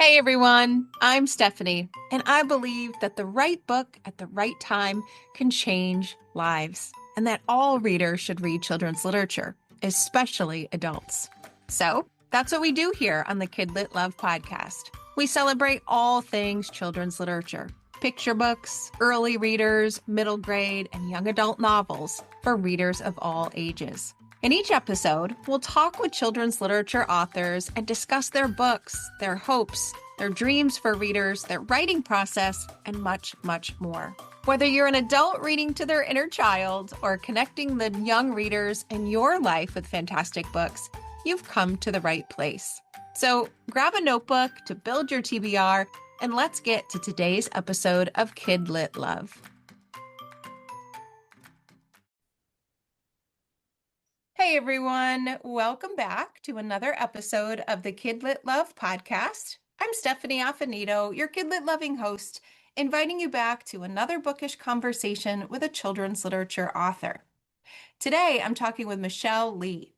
Hey everyone, I'm Stephanie, and I believe that the right book at the right time can change lives, and that all readers should read children's literature, especially adults. So, that's what we do here on the KidLit Love podcast. We celebrate all things children's literature: picture books, early readers, middle grade, and young adult novels for readers of all ages. In each episode, we'll talk with children's literature authors and discuss their books, their hopes, their dreams for readers, their writing process, and much, much more. Whether you're an adult reading to their inner child or connecting the young readers in your life with fantastic books, you've come to the right place. So grab a notebook to build your TBR, and let's get to today's episode of KidLit Love. Hey everyone, welcome back to another episode of the KidLit Love podcast. I'm Stephanie Affinito, your KidLit loving host, inviting you back to another bookish conversation with a children's literature author. Today, I'm talking with Michelle Lee.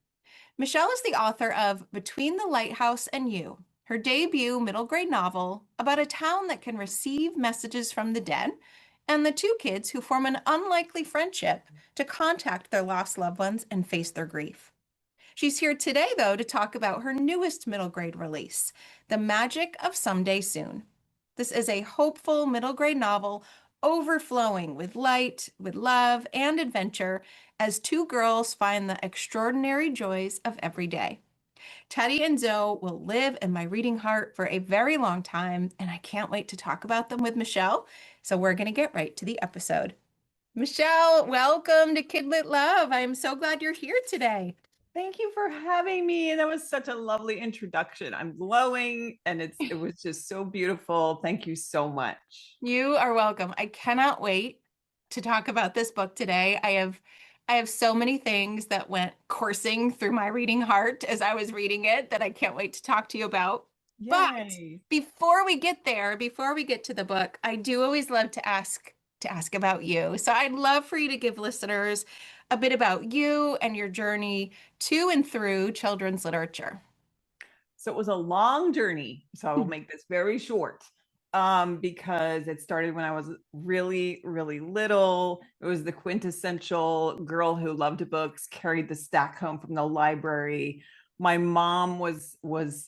Michelle is the author of Between the Lighthouse and You, her debut middle grade novel about a town that can receive messages from the dead, and the two kids who form an unlikely friendship to contact their lost loved ones and face their grief. She's here today, though, to talk about her newest middle grade release, The Magic of Someday Soon. This is a hopeful middle grade novel overflowing with light, with love, and adventure as two girls find the extraordinary joys of every day. Teddie and Zoe will live in my reading heart for a very long time, and I can't wait to talk about them with Michelle. So we're going to get right to the episode. Michelle, welcome to KidLit Love. I'm so glad you're here today. Thank you for having me. That was such a lovely introduction. I'm glowing and it was just so beautiful. Thank you so much. You are welcome. I cannot wait to talk about this book today. I have so many things that went coursing through my reading heart as I was reading it that I can't wait to talk to you about. But Yay. before we get there, before we get to the book, I do always love to ask about you. So I'd love for you to give listeners a bit about you and your journey to and through children's literature. So it was a long journey. So I will make this very short. Because it started when I was really, really little. It was the quintessential girl who loved books, carried the stack home from the library. My mom was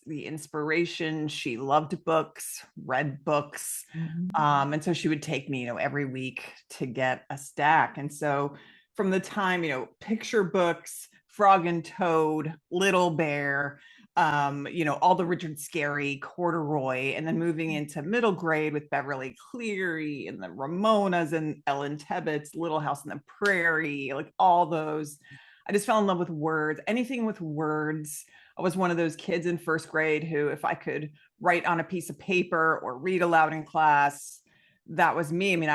the inspiration. She loved books, read books. And so she would take me, every week to get a stack. And so from the time, picture books, Frog and Toad, Little Bear, all the Richard Scarry, Corduroy, and then moving into middle grade with Beverly Cleary and the Ramonas and Ellen Tebbett's Little House on the Prairie, like all those. I just fell in love with words, anything with words. I was one of those kids in first grade who, if I could write on a piece of paper or read aloud in class, that was me. I mean,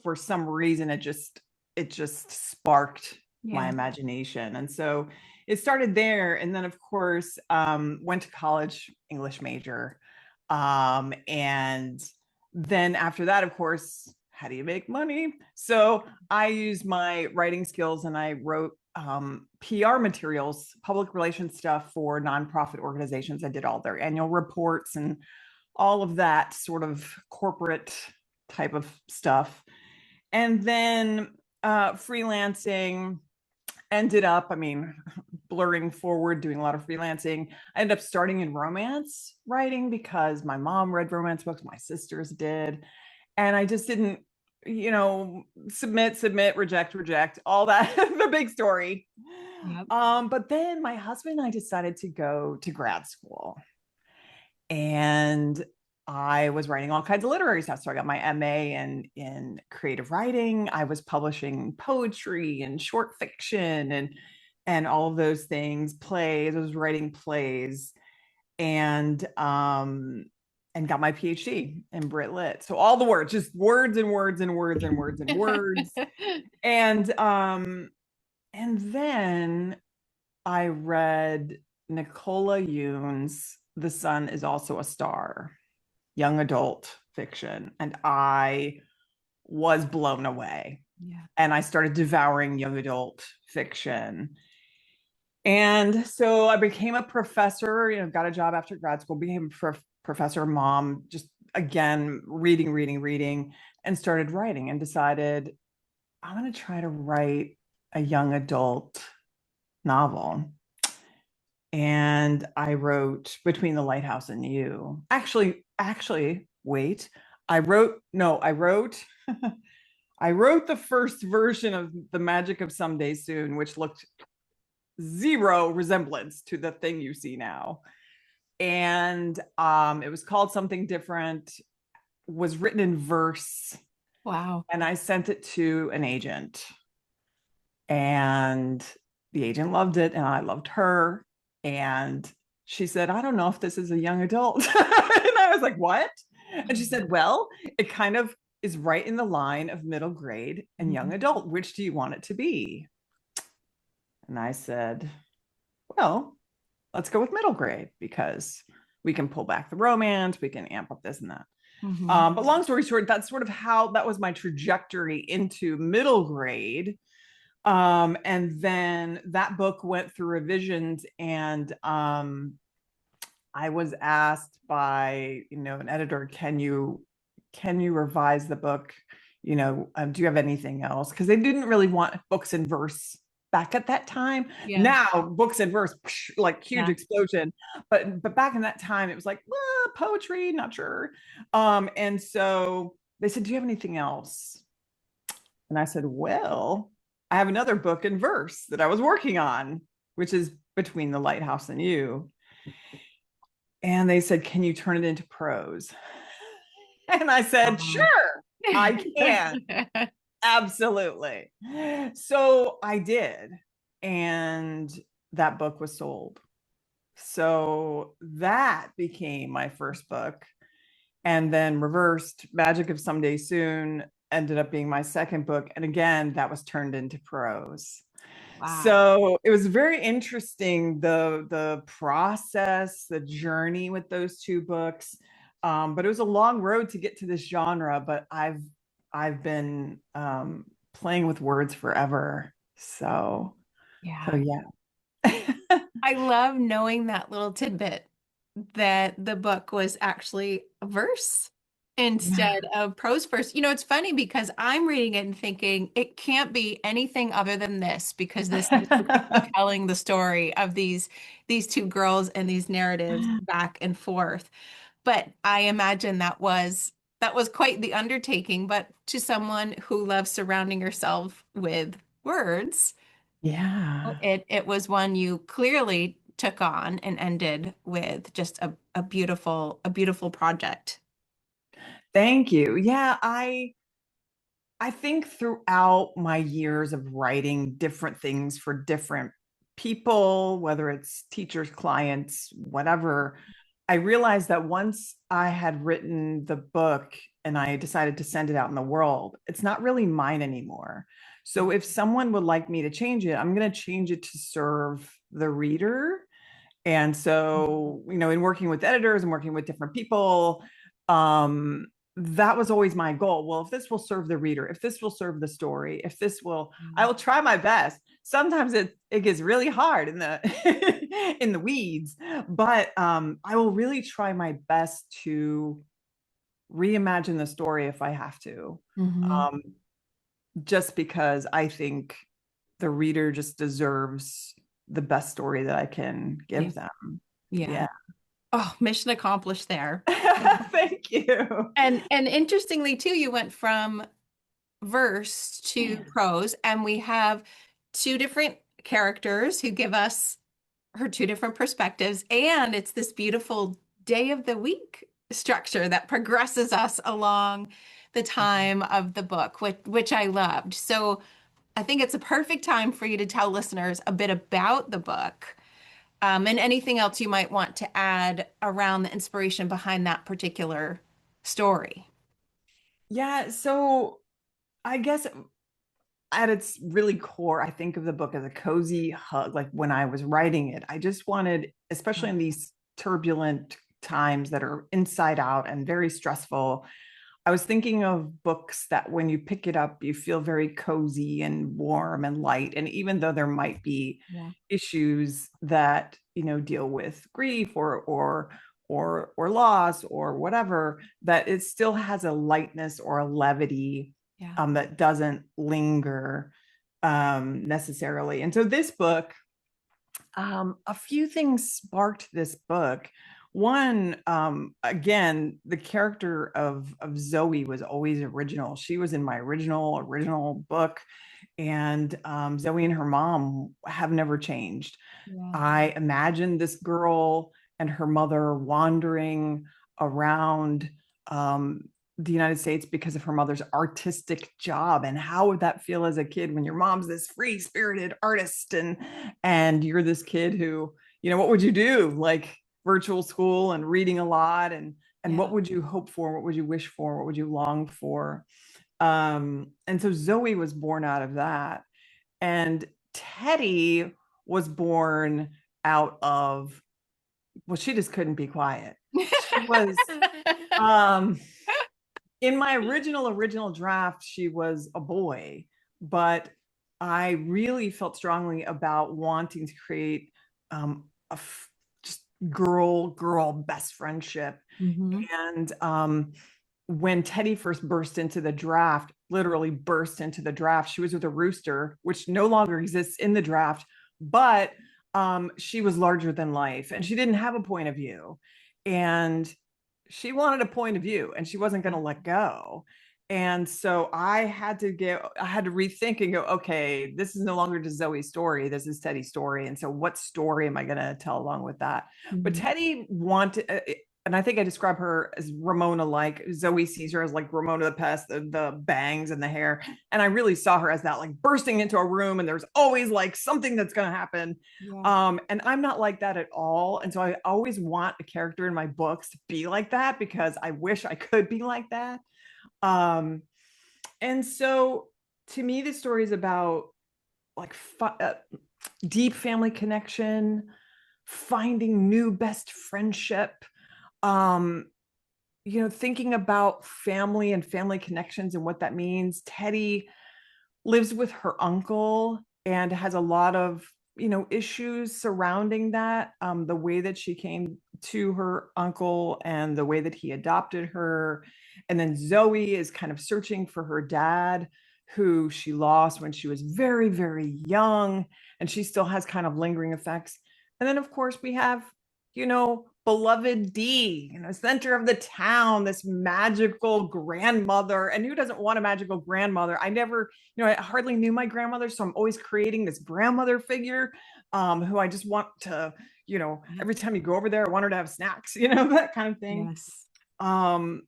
for some reason, it just sparked my imagination. And so it started there. And then, of course, went to college, English major. And then after that, of course, how do you make money? So I used my writing skills and I wrote PR materials, public relations stuff for nonprofit organizations. I did all their annual reports and all of that sort of corporate type of stuff. And then freelancing, ended up, blurring forward, doing a lot of freelancing. I ended up starting in romance writing because my mom read romance books, my sisters did. And I just didn't, submit, reject, all that, the big story. Yep. But then my husband and I decided to go to grad school. And I was writing all kinds of literary stuff. So I got my MA in creative writing. I was publishing poetry and short fiction and all of those things, plays. I was writing plays and got my PhD in Brit Lit. So all the words, just words and words and words and words and words. And then I read Nicola Yoon's The Sun is Also a Star, young adult fiction, and I was blown away. Yeah. And I started devouring young adult fiction. And so I became a professor, got a job after grad school, became a professor mom, just again, reading, and started writing and decided I'm going to try to write a young adult novel. And I wrote Between the Lighthouse and You. Actually, wait. I wrote I wrote the first version of The Magic of Someday Soon, which looked zero resemblance to the thing you see now. And it was called something different, was written in verse, Wow. and I sent it to an agent. And the agent loved it, and I loved her. And she said, I don't know if this is a young adult. And I was like, what? And she said, well, it kind of is right in the line of middle grade and young adult. Which do you want it to be? And I said, well, let's go with middle grade because we can pull back the romance, we can amp up this and that. But long story short, that's sort of how that was my trajectory into middle grade. And then that book went through revisions, and I was asked by, an editor, can you revise the book? Do you have anything else? Because they didn't really want books in verse back at that time. Yeah. Now books in verse, like huge explosion. But back in that time, it was like, poetry, not sure. And so they said, do you have anything else? And I said, well, I have another book in verse that I was working on, which is Between the Lighthouse and You. And they said, can you turn it into prose? And I said, sure, I can. Absolutely. So I did. And that book was sold. So that became my first book. And then reversed, Magic of Someday Soon ended up being my second book. And again, that was turned into prose. Wow. So it was very interesting, the process, the journey with those two books. But it was a long road to get to this genre. But I've been playing with words forever. So yeah. I love knowing that little tidbit that the book was actually a verse instead of prose verse. It's funny because I'm reading it and thinking it can't be anything other than this because this is telling the story of these two girls and these narratives back and forth. But I imagine that was quite the undertaking, but to someone who loves surrounding herself with words, Yeah. it was one you clearly took on and ended with just a beautiful project. Thank you. Yeah, I think throughout my years of writing different things for different people, whether it's teachers, clients, whatever, I realized that once I had written the book and I decided to send it out in the world, it's not really mine anymore. So if someone would like me to change it, I'm going to change it to serve the reader. And so, in working with editors and working with different people, that was always my goal. Well, if this will serve the reader, if this will serve the story, if this will, I will try my best. Sometimes it gets really hard in the in the weeds, but I will really try my best to reimagine the story if I have to. Um, just because I think the reader just deserves the best story that I can give them. Yeah. Oh, mission accomplished there. Thank you. And interestingly too, you went from verse to prose, and we have two different characters who give us her two different perspectives, and it's this beautiful day of the week structure that progresses us along the time of the book, which I loved. So I think it's a perfect time for you to tell listeners a bit about the book, and anything else you might want to add around the inspiration behind that particular story. Yeah, so I guess at its really core, I think of the book as a cozy hug. Like when I was writing it, I just wanted, especially in these turbulent times that are inside out and very stressful, I was thinking of books that when you pick it up, you feel very cozy and warm and light. And even though there might be issues that, deal with grief or loss or whatever, that it still has a lightness or a levity Yeah. that doesn't linger necessarily. And so this book, a few things sparked this book. One, again, the character of Zoe was always original. She was in my original book, and Zoe and her mom have never changed. Yeah. I imagined this girl and her mother wandering around the United States because of her mother's artistic job. And how would that feel as a kid when your mom's this free spirited artist and you're this kid who, what would you do? Like virtual school and reading a lot, and Yeah. what would you hope for? What would you wish for? What would you long for? And so Zoe was born out of that. And Teddie was born out of, well, she just couldn't be quiet. She was, um, in my original draft, she was a boy, but I really felt strongly about wanting to create just girl best friendship. Mhm. And when Teddie first burst into the draft, literally burst into the draft, she was with a rooster, which no longer exists in the draft, but she was larger than life and she didn't have a point of view. And she wanted a point of view and she wasn't going to let go. And so I had to rethink and go, okay, this is no longer just Zoe's story. This is Teddie's story. And so what story am I going to tell along with that? But Mhm. Teddie wanted, and I think I describe her as Ramona like. Zoe sees her as like Ramona the Pest, the bangs and the hair. And I really saw her as that, like bursting into a room and there's always like something that's going to happen. Yeah. And I'm not like that at all. And so I always want a character in my books to be like that because I wish I could be like that. Um, and so to me, this story is about like deep family connection, finding new best friendship, um, thinking about family and family connections and what that means. Teddie lives with her uncle and has a lot of issues surrounding that, the way that she came to her uncle and the way that he adopted her. And then Zoe is kind of searching for her dad, who she lost when she was very very young, and she still has kind of lingering effects. And then of course we have beloved D, center of the town, this magical grandmother. And who doesn't want a magical grandmother? I never, I hardly knew my grandmother. So I'm always creating this grandmother figure, who I just want to, every time you go over there, I want her to have snacks, that kind of thing. Yes. Um,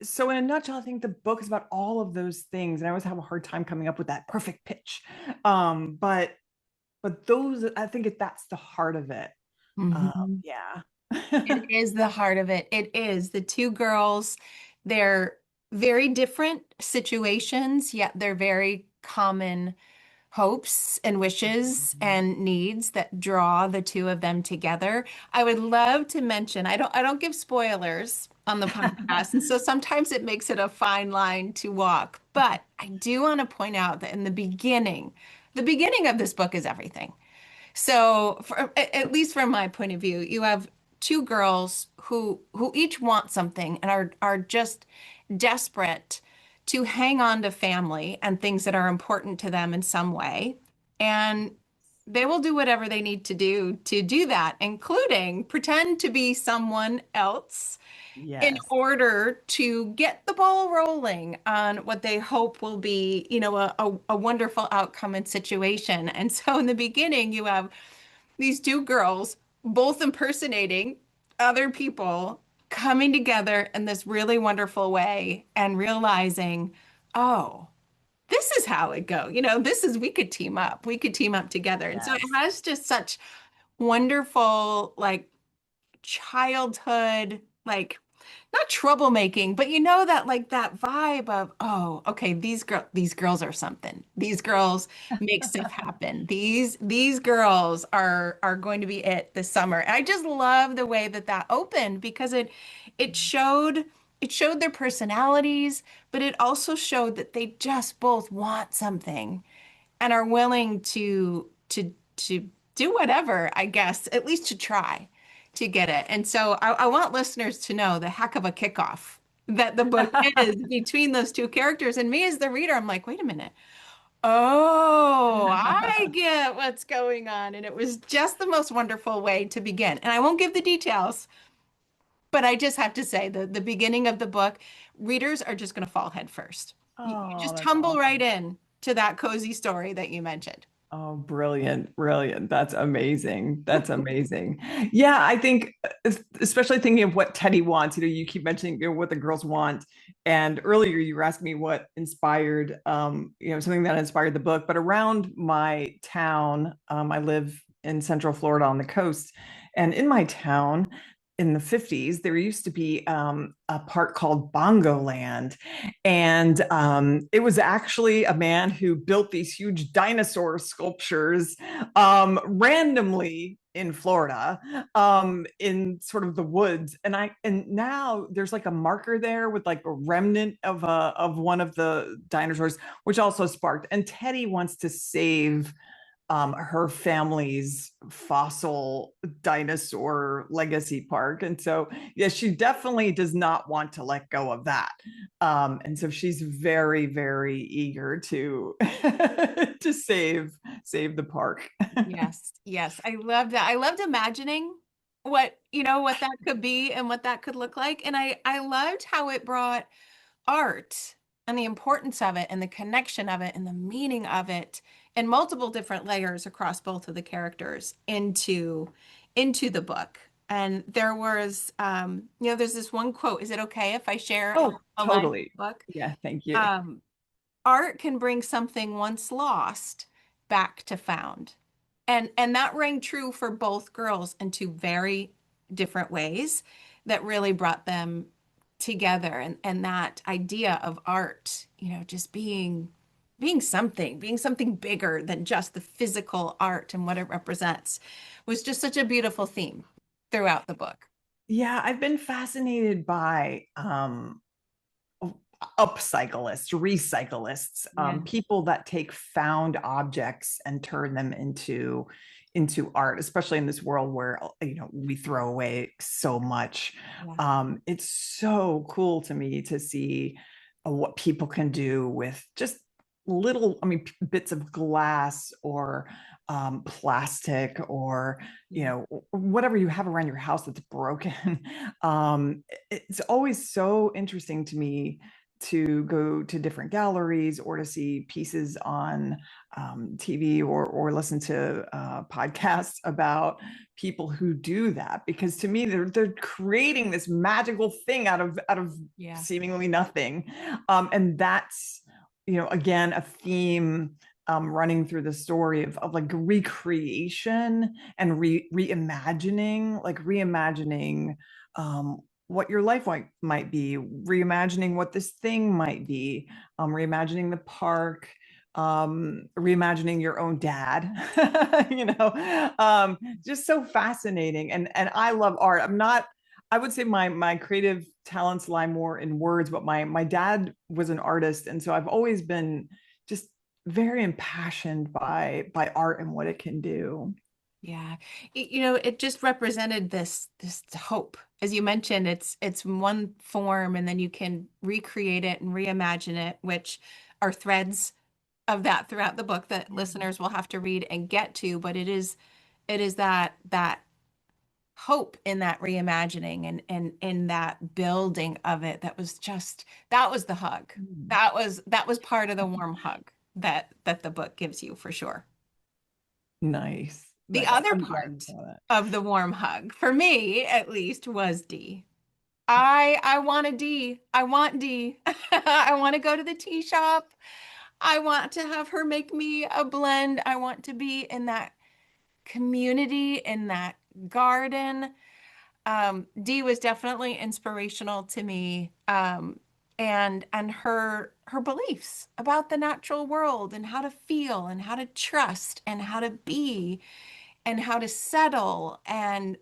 so in a nutshell, I think the book is about all of those things. And I always have a hard time coming up with that perfect pitch. But those, I think that's the heart of it. Mhm. Yeah. It is the heart of it. It is. The two girls, they're very different situations, yet they're very common hopes and wishes and needs that draw the two of them together. I would love to mention, I don't give spoilers on the podcast, and so sometimes it makes it a fine line to walk. But I do want to point out that in the beginning of this book is everything. So, at least from my point of view, you have two girls who each want something and are just desperate to hang on to family and things that are important to them in some way. And they will do whatever they need to do that, including pretend to be someone else in Yes. order to get the ball rolling on what they hope will be, a wonderful outcome and situation. And so in the beginning, you have these two girls both impersonating other people coming together in this really wonderful way and realizing, oh, this is how it go. This is, we could team up. We could team up together. And so it Yes. has just such wonderful, like childhood, like not troublemaking, but that like that vibe of, oh, okay, these girls are something. These girls make stuff happen. These girls are going to be it this summer. And I just love the way that that opened because it showed it showed their personalities, but it also showed that they just both want something and are willing to do whatever, I guess, at least to try. to get it. And so I want listeners to know the heck of a kickoff that the book is between those two characters. And me as the reader, I'm like, wait a minute. Oh, I get what's going on. And it was just the most wonderful way to begin. And I won't give the details, but I just have to say the beginning of the book, readers are just going to fall head first. You Oh, just that's tumble right awesome. in to that cozy story that you mentioned. Oh, brilliant, brilliant. That's amazing. That's amazing. Yeah, I think especially thinking of what Teddy wants, you keep mentioning, what the girls want. And earlier you were asking me what inspired, something that inspired the book. But around my town, I live in Central Florida on the coast. And in my town, in the 50s, there used to be a park called Bongo Land. And it was actually a man who built these huge dinosaur sculptures randomly in Florida, in sort of the woods. And now there's like a marker there with like a remnant of one of the dinosaurs, which also sparked. And Teddy wants to save her family's fossil dinosaur legacy park. And so, yeah, she definitely does not want to let go of that. And so she's very, very eager to to save the park. Yes, yes. I love that. I loved imagining what that could be and what that could look like. And I loved how it brought art and the importance of it and the connection of it and the meaning of it and multiple different layers across both of the characters into the book. And there was there's this one quote. Is it okay if I share Oh, a line from totally. the book? Yeah, thank you. Um, art can bring something once lost back to found. And that rang true for both girls in two very different ways that really brought them together. And that idea of art, just being something bigger than just the physical art and what it represents was just such a beautiful theme throughout the book. Yeah, I've been fascinated by upcyclists, recyclists, Yeah. people that take found objects and turn them into art, especially in this world where we throw away so much. Yeah. It's so cool to me to see what people can do with just little, bits of glass or plastic or Yeah. whatever you have around your house that's broken. It's always so interesting to me to go to different galleries or to see pieces on TV or listen to podcasts about people who do that, because to me they're creating this magical thing out of Yeah. seemingly nothing, and that's again a theme running through the story of like recreation and reimagining, like reimagining what your life might be, reimagining what this thing might be, reimagining the park, reimagining your own dad. Just so fascinating. And I love art. I would say my creative talents lie more in words, but my dad was an artist, and so I've always been just very impassioned by art and what it can do. Yeah. It just represented this hope. As you mentioned, it's one form and then you can recreate it and reimagine it, which are threads of that throughout the book that listeners will have to read and get to, but it is that hope in that reimagining and in that building of it that was the hug. Mm. That was part of the warm hug that the book gives you for sure. Nice, The nice. other I'm glad you part saw that. of the warm hug, for me at least, was D. I want a D. I want D. I want to go to the tea shop. I want to have her make me a blend. I want to be in that community, in that garden. Dee was definitely inspirational to me. And her beliefs about the natural world and how to feel and how to trust and how to be and how to settle and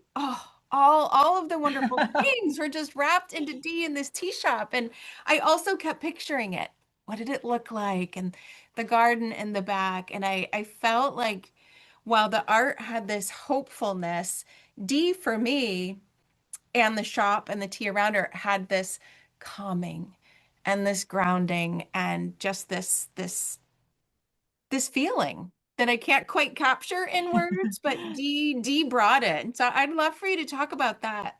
all of the wonderful things were just wrapped into Dee in this tea shop. And I also kept picturing it. What did it look like? And the garden in the back. And I felt like while the art had this hopefulness, D for me and the shop and the tea around her had this calming and this grounding and just this feeling that I can't quite capture in words, but D brought it. And so I'd love for you to talk about that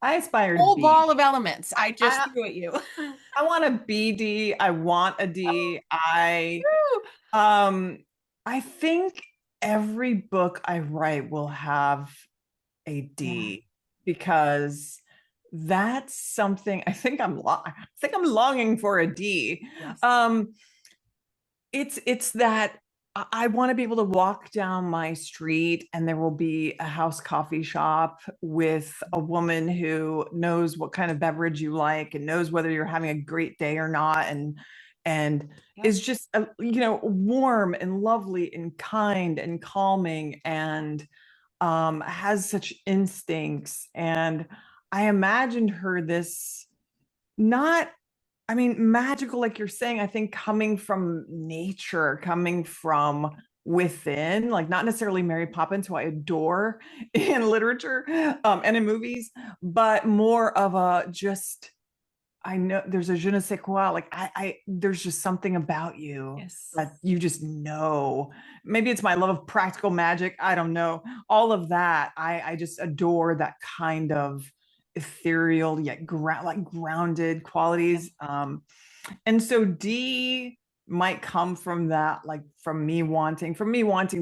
I aspire to whole ball be. of elements I just I threw at you. I want a BD. I want a Oh, D. I true. um I think every book I write will have a Yeah. D because that's something I think I'm longing for a D. Yes. Um it's that I want to be able to walk down my street and there will be a house coffee shop with a woman who knows what kind of beverage you like and knows whether you're having a great day or not, and Yes. is just warm and lovely and kind and calming, and has such instincts. And I imagined her this, not, I mean, magical, like you're saying, I think coming from nature, coming from within, like not necessarily Mary Poppins, who I adore in literature and in movies, but more of a just, I know there's a je ne sais quoi, like there's just something about you Yes. that you just know. Maybe it's my love of practical magic. I don't know. All of that. I just adore that kind of ethereal yet like grounded Yeah. qualities. And so D might come from that, like from me wanting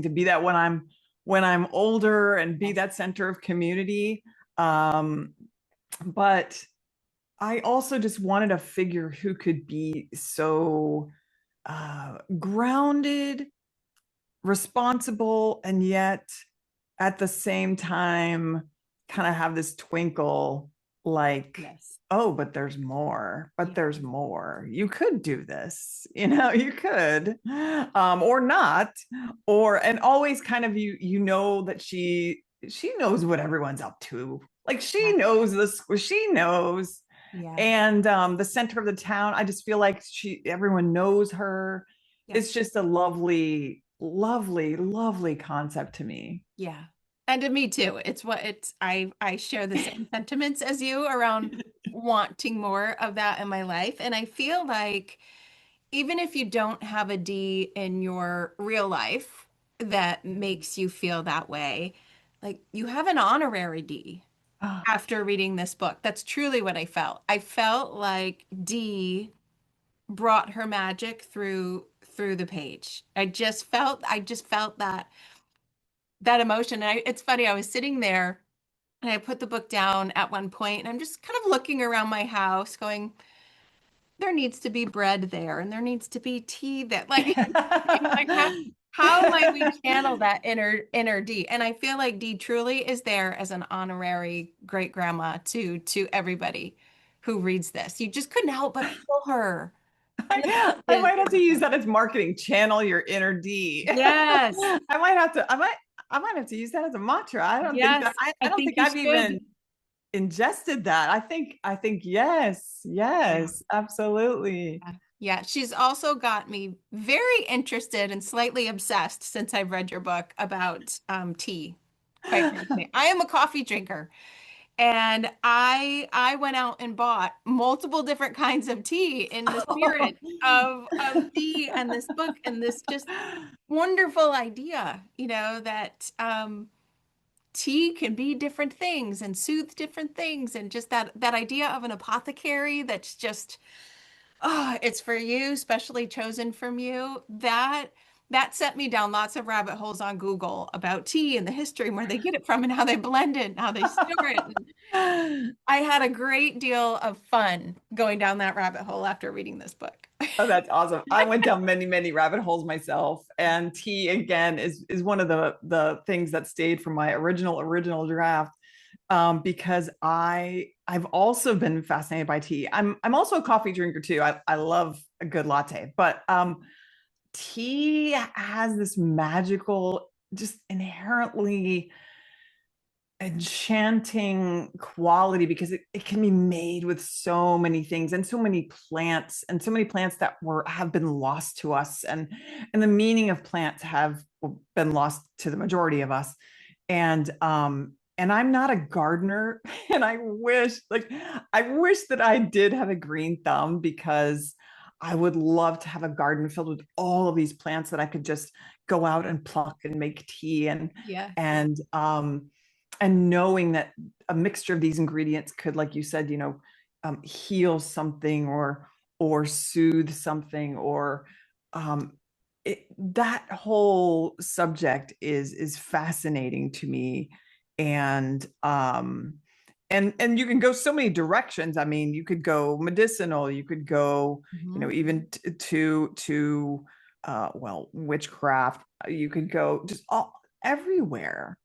to be that when I'm older and be Yes. that center of community. Um, but I also just wanted a figure who could be so grounded, responsible, and yet at the same time kind of have this twinkle, like, Yes. oh, but there's more, but Yeah. there's more. You could do this, you could, or not, or, and always kind of, you know that she knows what everyone's up to. Like she Yeah. knows this, she knows. Yeah. And the center of the town, I just feel like everyone knows her. It's Yes. just a lovely, lovely, lovely concept to me. Yeah. And to me too. It's what it's I share the same sentiments as you around wanting more of that in my life. And I feel like even if you don't have a D in your real life that makes you feel that way, like you have an honorary D Oh, after reading this book. That's truly what I felt. I felt like D brought her magic through the page. I just felt that emotion. And it's funny, I was sitting there and I put the book down at one point and I'm just kind of looking around my house going, there needs to be bread there and there needs to be tea that like like how might we channel that inner D? And I feel like D truly is there as an honorary great grandma to everybody who reads this. You just couldn't help but feel her. And I it's might have to use that as marketing. Channel your inner D. yes, I might have to. I might have to use that as a mantra. I don't think that. yes, I I don't think think you I've should. even ingested that. I think yes, Yeah. yes, absolutely. Yeah. Yeah, she's also got me very interested and slightly obsessed since I've read your book about tea. Quite frankly, I am a coffee drinker, and I went out and bought multiple different kinds of tea in the spirit of tea and this book and this just wonderful idea, that tea can be different things and soothe different things, and just that idea of an apothecary that's just it's for you, specially chosen from you. That set me down lots of rabbit holes on Google about tea and the history and where they get it from and how they blend it and how they store it. And I had a great deal of fun going down that rabbit hole after reading this book. Oh, that's awesome. I went down many, many rabbit holes myself. And tea again is one of the things that stayed from my original draft. Because I've also been fascinated by tea. I'm also a coffee drinker too. I love a good latte, but tea has this magical, just inherently enchanting quality because it can be made with so many things and so many plants that have been lost to us, and the meaning of plants have been lost to the majority of us. And I'm not a gardener and I wish that I did have a green thumb, because I would love to have a garden filled with all of these plants that I could just go out and pluck and make tea, Yeah. and and knowing that a mixture of these ingredients could, like you said, heal something, or soothe something, or um, that whole subject is fascinating to me. And and you can go so many directions. I mean, you could go medicinal, you could go, Mhm. even to well, witchcraft. You could go just all everywhere.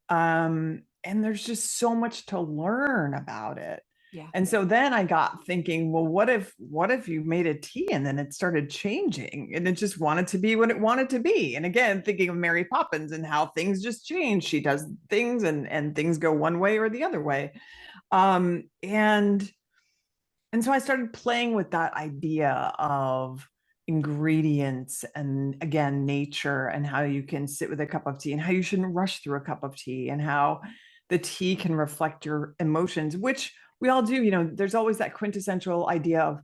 And there's just so much to learn about it. Yeah. And so then I got thinking, well, what if you made a tea and then it started changing and it just wanted to be what it wanted to be? And again, thinking of Mary Poppins and how things just change. She does things, and things go one way or the other way. Um, and and so I started playing with that idea of ingredients, and again, nature, and how you can sit with a cup of tea, and how you shouldn't rush through a cup of tea, and how the tea can reflect your emotions, which we all do. There's always that quintessential idea of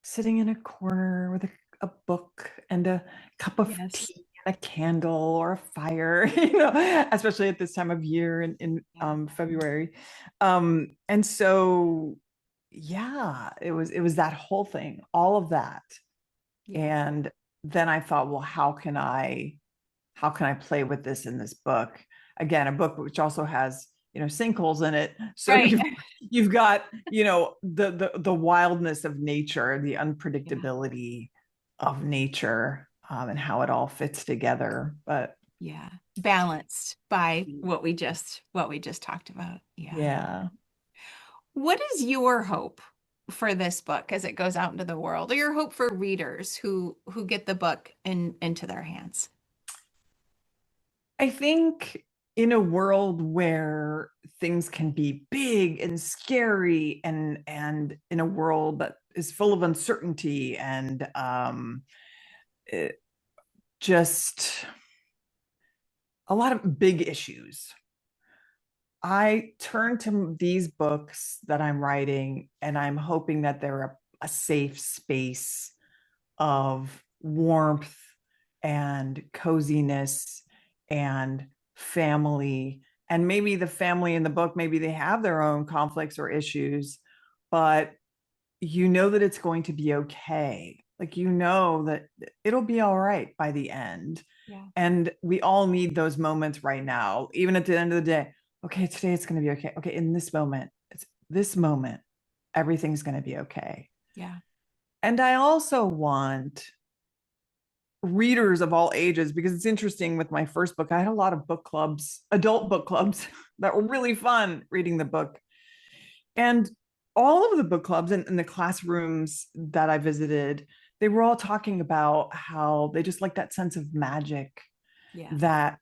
sitting in a corner with a book and a cup of Yes. tea and a candle or a fire, especially at this time of year in Yeah. February. And so yeah, it was that whole thing, all of that. Yeah. And then I thought, well, how can I play with this in this book? Again, a book which also has, sinkholes in it. So Right. you've got, the wildness of nature, the Yeah. unpredictability of nature, and how it all fits together. But Yeah. Balanced by what we just talked about. Yeah. yeah. What is your hope for this book as it goes out into the world, or your hope for readers who get the book into their hands? I think in a world where things can be big and scary, and in a world that is full of uncertainty, and it, just a lot of big issues, I turn to these books that I'm writing, and I'm hoping that they're a safe space of warmth and coziness and family. And maybe the family in the book, maybe they have their own conflicts or issues, but you know that it's going to be okay. Like, that it'll be all right by the end. Yeah. And we all need those moments right now, even at the end of the day. Okay, today it's going to be okay. Okay, in this moment, it's this moment, everything's going to be okay. Yeah. And I also want readers of all ages, because it's interesting. With my first book, I had a lot of book clubs, adult book clubs, that were really fun reading the book. And all of the book clubs and the classrooms that I visited, they were all talking about how they just like that sense of magic, Yeah. that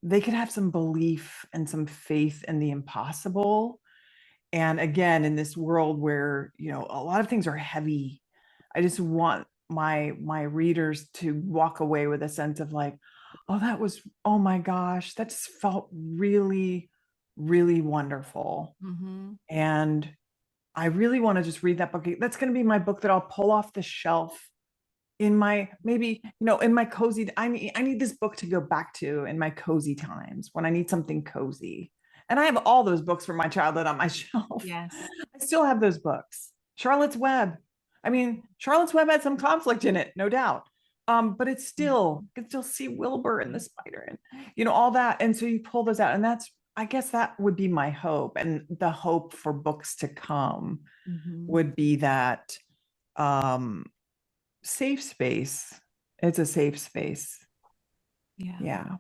they could have some belief and some faith in the impossible. And again, in this world where, a lot of things are heavy, I just want my readers to walk away with a sense of like, oh my gosh, that just felt really, really wonderful. Hmm. And I really want to just read that book. That's going to be my book that I'll pull off the shelf in my, maybe, in my cozy. I need this book to go back to in my cozy times when I need something cozy. And I have all those books from my childhood on my shelf. Yes. I still have those books. Charlotte's Web. I mean, Charlotte's Web had some conflict in it, no doubt. But it's still, you can still see Wilbur and the spider, and all that. And so you pull those out, and I guess that would be my hope. And the hope for books to come Hmm. would be that um safe space. It's a safe space. Yeah. Yeah.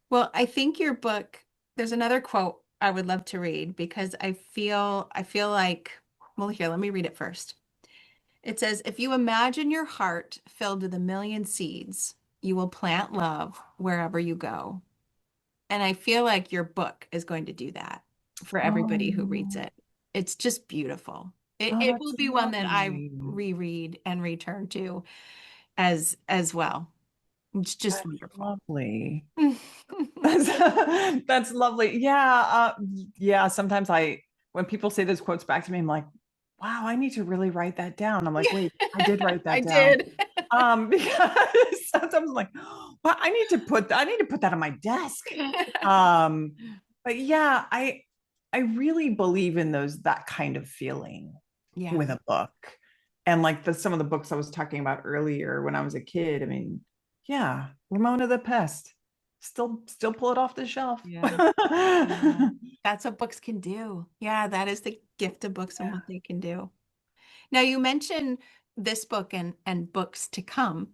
Well, I think your book, there's another quote I would love to read because I feel like, well, here, let me read it first. It says, if you imagine your heart filled with a million seeds, you will plant love wherever you go. And I feel like your book is going to do that for everybody who reads Oh, it. It's just beautiful. oh, It that's will be one that I lovely. reread and return to as well. It's just That's wonderful. lovely. That's lovely. Yeah, yeah. Sometimes when people say those quotes back to me, I'm like, wow, I need to really write that down. I'm like, wait, I did write I that down. did. Because sometimes I'm like, well, I need to put that on my desk. Um, but yeah, I really believe in that kind of feeling Yeah. with a book. And like some of the books I was talking about earlier when I was a kid, I mean, yeah, Ramona the Pest. Still pull it off the shelf. Yeah. Yeah. That's what books can do. Yeah, that is the gift of books and Yeah. what they can do. Now you mentioned this book and books to come.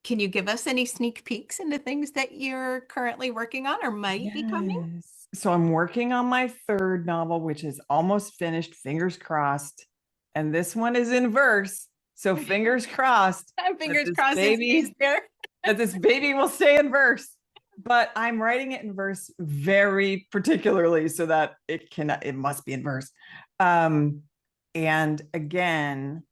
Can you give us any sneak peeks into things that you're currently working on or might be coming? Yes. So I'm working on my third novel, which is almost finished, fingers crossed. And this one is in verse. So fingers crossed that Fingers crossed it stays there. this baby will stay in verse. But I'm writing it in verse very particularly so that it must be in verse. Um, and again,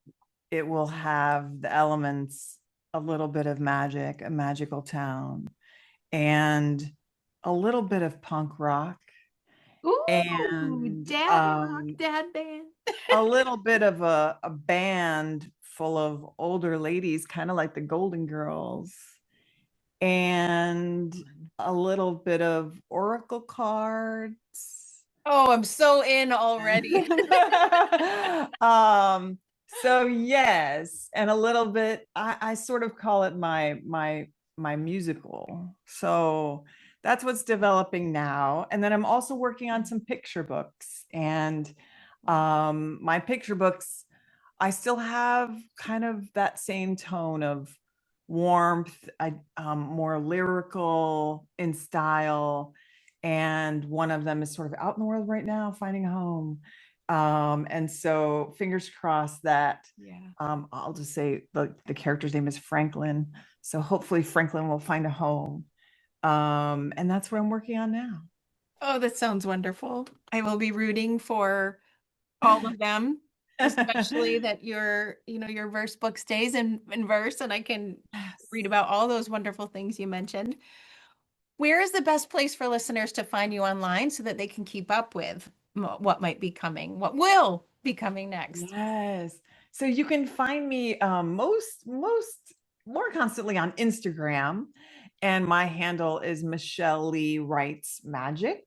it will have the elements, a little bit of magic, a magical town, and a little bit of punk rock, Ooh, and dad rock, dad band. a little bit of a band full of older ladies, kind of like the Golden Girls, and a little bit of oracle cards. Oh, I'm so in already. um, so yes, and a little bit, I sort of call it my musical. So that's what's developing now. And then I'm also working on some picture books. And my picture books, I still have kind of that same tone of warmth, more lyrical in style. And one of them is sort of out in the world right now, finding a home. And so fingers crossed that Yeah. I'll just say the character's name is Franklin. So hopefully Franklin will find a home. And that's what I'm working on now. Oh, that sounds wonderful. I will be rooting for all of them, especially that your verse book stays in verse and I can read about all those wonderful things you mentioned. Where is the best place for listeners to find you online so that they can keep up with what might be coming, what will be coming next? Yes. So you can find me most more constantly on Instagram, and my handle is Michelle Lee Writes Magic.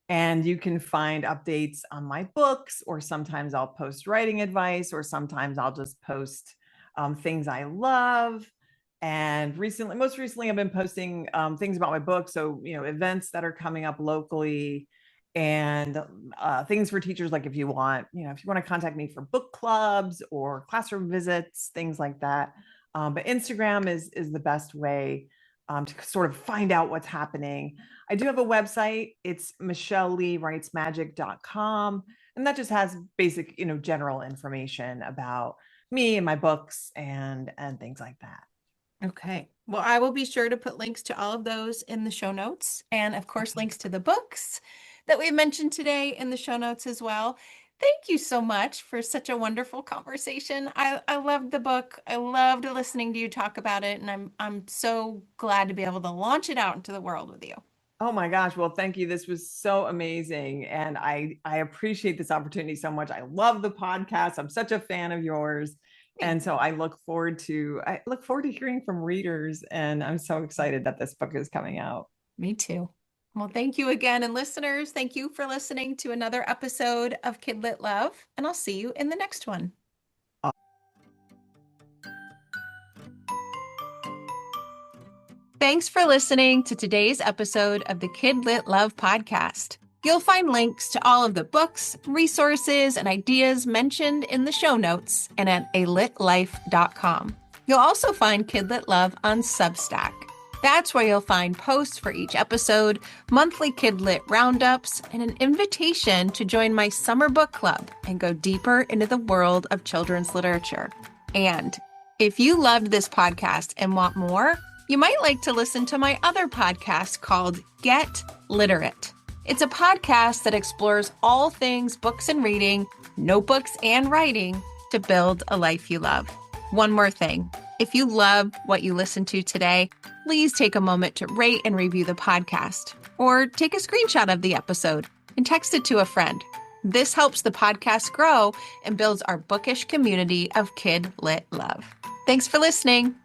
And you can find updates on my books, or sometimes I'll post writing advice, or sometimes I'll just post things I love. And most recently, I've been posting things about my book. So, events that are coming up locally, and things for teachers. Like if you want to contact me for book clubs or classroom visits, things like that. But Instagram is the best way to sort of find out what's happening. I do have a website. It's michelleleewritesmagic.com. And that just has basic, general information about me and my books and things like that. Okay. Well, I will be sure to put links to all of those in the show notes. And of course, links to the books that we mentioned today in the show notes as well. Thank you so much for such a wonderful conversation. I loved the book. I loved listening to you talk about it, and I'm so glad to be able to launch it out into the world with you. Oh my gosh. Well, thank you. This was so amazing. And I appreciate this opportunity so much. I love the podcast. I'm such a fan of yours. And so I look forward to hearing from readers. And I'm so excited that this book is coming out. Me too. Well, thank you again. And listeners, thank you for listening to another episode of KidLit Love, and I'll see you in the next one. Thanks for listening to today's episode of the KidLit Love podcast. You'll find links to all of the books, resources, and ideas mentioned in the show notes and at alitlife.com. You'll also find KidLit Love on Substack. That's where you'll find posts for each episode, monthly KidLit roundups, and an invitation to join my summer book club and go deeper into the world of children's literature. And if you loved this podcast and want more, You might like to listen to my other podcast called Get Literate. It's a podcast that explores all things books and reading, notebooks and writing to build a life you love. One more thing. If you love what you listened to today, please take a moment to rate and review the podcast, or take a screenshot of the episode and text it to a friend. This helps the podcast grow and builds our bookish community of KidLit Love. Thanks for listening.